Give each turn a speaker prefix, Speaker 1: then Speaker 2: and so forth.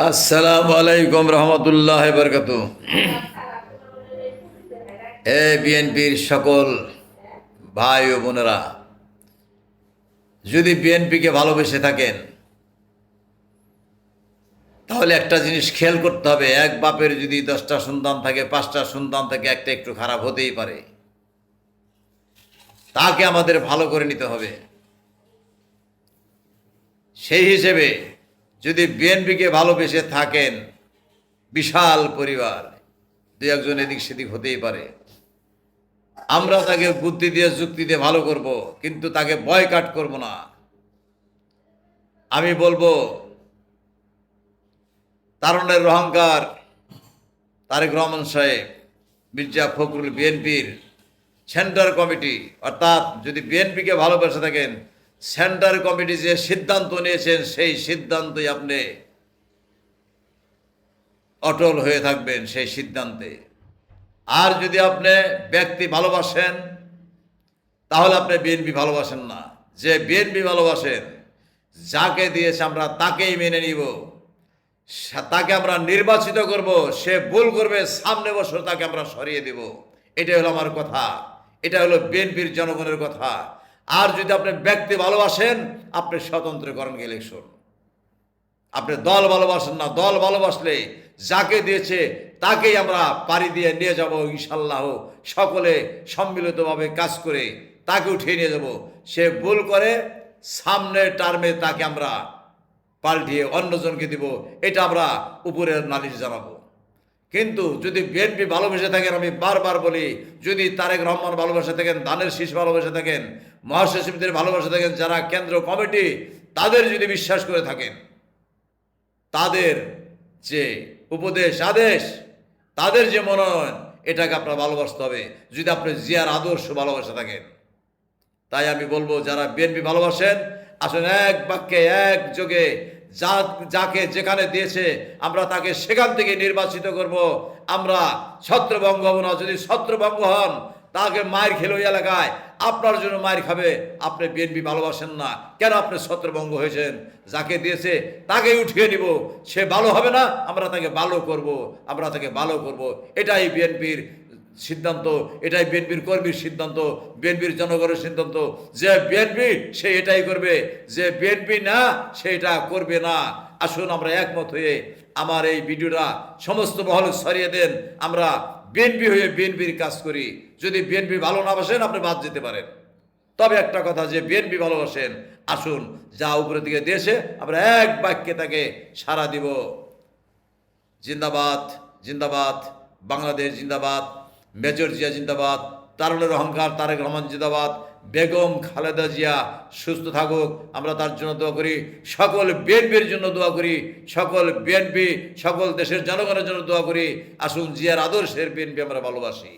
Speaker 1: আসসালামু আলাইকুম রহমতুল্লাহ বরকাত। বিএনপির সকল ভাই ও বোনেরা, যদি বিএনপিকে ভালোবেসে থাকেন তাহলে একটা জিনিস খেয়াল করতে হবে। এক বাপের যদি 10টা সন্তান থাকে, 5টা সন্তান থাকে, একটা একটু খারাপ হতেই পারে। তাকে আমাদের ভালো করে নিতে হবে। সেই হিসেবে যদি বিএনপিকে ভালোবেসে থাকেন, বিশাল পরিবার, দু একজন এদিক সেদিক হতেই পারে, আমরা তাকে বুদ্ধি দিয়ে যুক্তি দিয়ে ভালো করব, কিন্তু তাকে বয়কট করব না। আমি বলবো তারুণের অহংকার তারেক রহমান সাহেব, মির্জা ফখরুল, বিএনপির সেন্টার কমিটি, অর্থাৎ যদি বিএনপিকে ভালোবেসে থাকেন, সেন্টার কমিটি যে সিদ্ধান্ত নিয়েছেন সেই সিদ্ধান্তই আপনি অটল হয়ে থাকবেন সেই সিদ্ধান্তে। আর যদি আপনি ব্যক্তি ভালোবাসেন তাহলে আপনি বিএনপি ভালোবাসেন না। যে বিএনপি ভালোবাসেন, যাকে দিয়েছে আমরা তাকেই মেনে নিব, তাকে আমরা নির্বাচিত করব। সে ভুল করবে, সামনে বছর তাকে আমরা সরিয়ে দেব। এটাই হলো আমার কথা, এটা হলো বিএনপির জনগণের কথা। আর যদি আপনি ব্যক্তি ভালোবাসেন, আপনি স্বতন্ত্র করেন ইলেকশন। আপনি দল ভালোবাসেন না, দল ভালোবাসলে যাকে দিয়েছে তাকেই আমরা পাড়ি দিয়ে নিয়ে যাব ইনশাল্লাহ। সকলে সম্মিলিতভাবে কাজ করে তাকে উঠিয়ে নিয়ে যাব। সে ভুল করে, সামনের টার্মে তাকে আমরা পাল্টিয়ে অন্যজনকে দিব, এটা আমরা উপরের নালিশ জানাবো। কিন্তু যদি বিএনপি ভালোবেসে থাকেন, আমি বারবার বলি, যদি তারেক রহমান ভালোবেসে থাকেন, ধানের শীষ ভালোবেসে থাকেন, মহাসচিবদের ভালোবেসে থাকেন, যারা কেন্দ্র কমিটি তাদের যদি বিশ্বাস করে থাকেন, তাদের যে উপদেশ আদেশ, তাদের যে মনোনয়ন, এটাকে আপনার ভালোবাসতে হবে যদি আপনি জিয়ার আদর্শ ভালোবাসে থাকেন। তাই আমি বলবো, যারা বিএনপি ভালোবাসেন, আসলে এক বাক্যে এক যোগে যাকে যেখানে দিয়েছে আমরা তাকে সেখান থেকে নির্বাচিত করব। আমরা ছত্রভঙ্গ হব না। যদি ছত্রভঙ্গ হন, তাকে মায়ের খেলে ওই এলাকায় আপনার জন্য মায়ের খাবে। আপনি বিএনপি ভালোবাসেন না কেন? আপনি ছত্রভঙ্গ হয়েছেন। যাকে দিয়েছে তাকে উঠিয়ে নিব। সে ভালো হবে না, আমরা তাকে ভালো করব, আমরা তাকে ভালো করব। এটাই বিএনপির সিদ্ধান্ত, এটাই বিএনপির কর্মীর সিদ্ধান্ত, বিএনপির জনগণের সিদ্ধান্ত। যে বিএনপি সে এটাই করবে, যে বিএনপি না সে এটা করবে না। আসুন আমরা একমত হয়ে আমার এই ভিডিওটা সমস্ত মহলে ছড়িয়ে দেন। আমরা বিএনপি হয়ে বিএনপির কাজ করি। যদি বিএনপি ভালো না বাসেন, আপনি বাদ যেতে পারেন। তবে একটা কথা, যে বিএনপি ভালোবাসেন, আসুন যা উপরের দিকে দিয়েছে আমরা এক বাক্যে তাকে সাড়া দিব। জিন্দাবাদ, জিন্দাবাদ, বাংলাদেশ জিন্দাবাদ, মেজর জিয়া জিন্দাবাদ, তারুণের অহংকার তারেক রহমান জিন্দাবাদ, বেগম খালেদা জিয়া সুস্থ থাকুক, আমরা তার জন্য দোয়া করি। সকল বিএনপির জন্য দোয়া করি, সকল বিএনপি, সকল দেশের জনগণের জন্য দোয়া করি। আসুন জিয়ার আদর্শের বিএনপি আমরা ভালোবাসি।